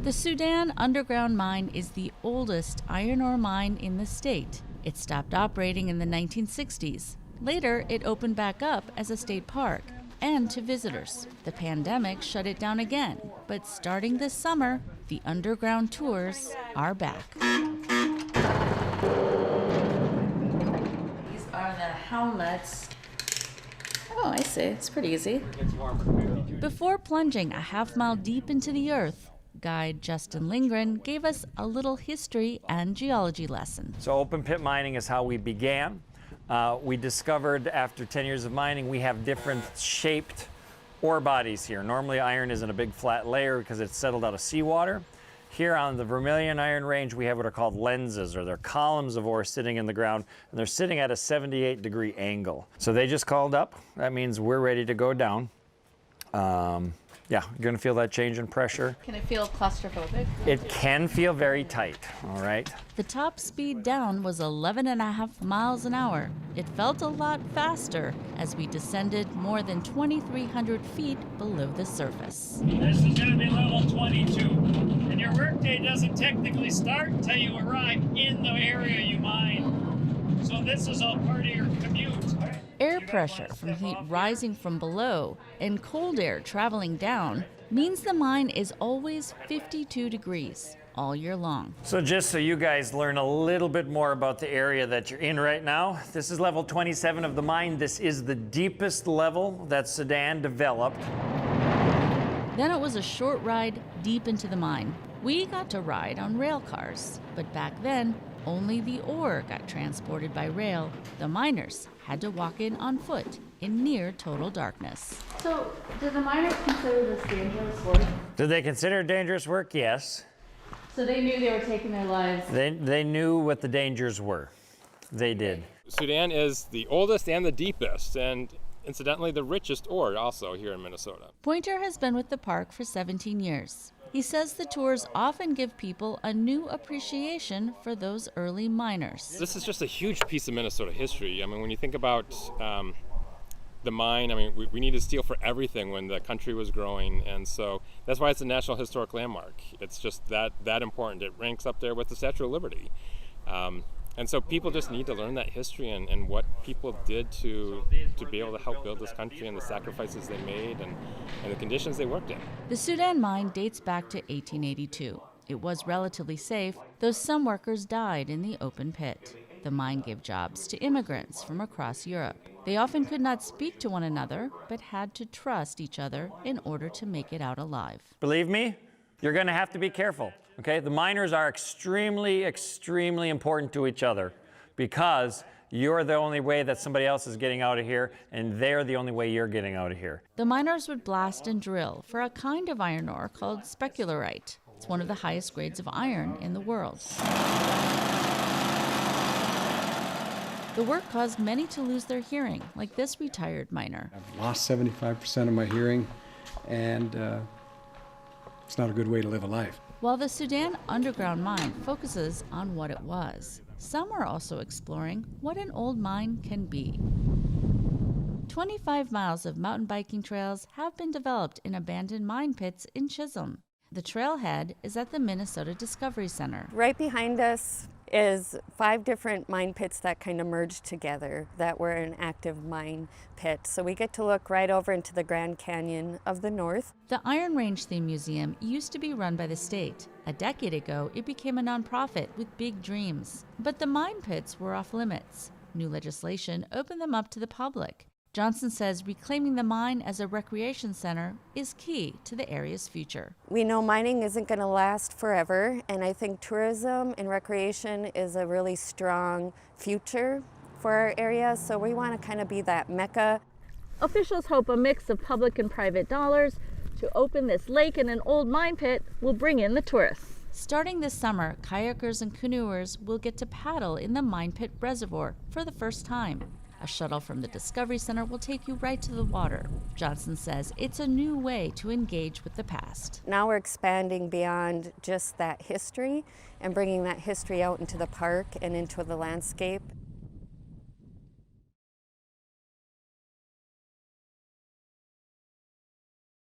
The Soudan Underground Mine is the oldest iron ore mine in the state. It stopped operating in the 1960s. Later, it opened back up as a state park and to visitors. The pandemic shut it down again, but starting this summer, the underground tours are back. These are the helmets. Oh, I see. It's pretty easy. Before plunging a half-mile deep into the earth, guide Justin Lindgren gave us a little history and geology lesson. So open pit mining is how we began. We discovered after 10 years of mining, we have different shaped ore bodies here. Normally iron is in a big flat layer because it's settled out of seawater. Here on the Vermilion Iron Range, we have what are called lenses, or they're columns of ore sitting in the ground, and they're sitting at a 78-degree angle. So they just called up. That means we're ready to go down. Yeah, you're gonna feel that change in pressure. Can it feel claustrophobic? It can feel very tight, all right? The top speed down was 11.5 miles an hour. It felt a lot faster as we descended more than 2,300 feet below the surface. This is gonna be level 22. And your workday doesn't technically start until you arrive in the area you mine. So this is all part of your commute. Air pressure from heat rising from below and cold air traveling down means the mine is always 52 degrees all year long. So just so you guys learn a little bit more about the area that you're in right now, this is level 27 of the mine. This is the deepest level that Sudan developed. Then it was a short ride deep into the mine. We got to ride on rail cars, but back then, only the ore got transported by rail. The miners had to walk in on foot in near total darkness. So, did the miners consider this dangerous work? Did they consider it dangerous work? Yes. So they knew they were taking their lives? They knew what the dangers were. They did. Sudan is the oldest and the deepest, and incidentally the richest ore also here in Minnesota. Pointer has been with the park for 17 years. He says the tours often give people a new appreciation for those early miners. This is just a huge piece of Minnesota history. I mean, when you think about the mine, I mean, we needed steel for everything when the country was growing, and so that's why it's a National Historic Landmark. It's just that important. It ranks up there with the Statue of Liberty. And so people just need to learn that history and what people did to be able to help build this country and the sacrifices they made and the conditions they worked in. The Soudan mine dates back to 1882. It was relatively safe, though some workers died in the open pit. The mine gave jobs to immigrants from across Europe. They often could not speak to one another, but had to trust each other in order to make it out alive. Believe me, you're gonna have to be careful. Okay, the miners are extremely, extremely important to each other because you're the only way that somebody else is getting out of here, and they're the only way you're getting out of here. The miners would blast and drill for a kind of iron ore called specularite. It's one of the highest grades of iron in the world. The work caused many to lose their hearing, like this retired miner. I've lost 75% of my hearing, and it's not a good way to live a life. While the Soudan Underground Mine focuses on what it was, some are also exploring what an old mine can be. 25 miles of mountain biking trails have been developed in abandoned mine pits in Chisholm. The trailhead is at the Minnesota Discovery Center. Right behind us is 5 different mine pits that kind of merged together that were an active mine pit. So we get to look right over into the Grand Canyon of the North. The Iron Range Theme Museum used to be run by the state. A decade ago, it became a nonprofit with big dreams. But the mine pits were off limits. New legislation opened them up to the public. Johnson says reclaiming the mine as a recreation center is key to the area's future. We know mining isn't going to last forever, and I think tourism and recreation is a really strong future for our area, so we want to kind of be that mecca. Officials hope a mix of public and private dollars to open this lake and an old mine pit will bring in the tourists. Starting this summer, kayakers and canoers will get to paddle in the mine pit reservoir for the first time. A shuttle from the Discovery Center will take you right to the water. Johnson says it's a new way to engage with the past. Now we're expanding beyond just that history and bringing that history out into the park and into the landscape.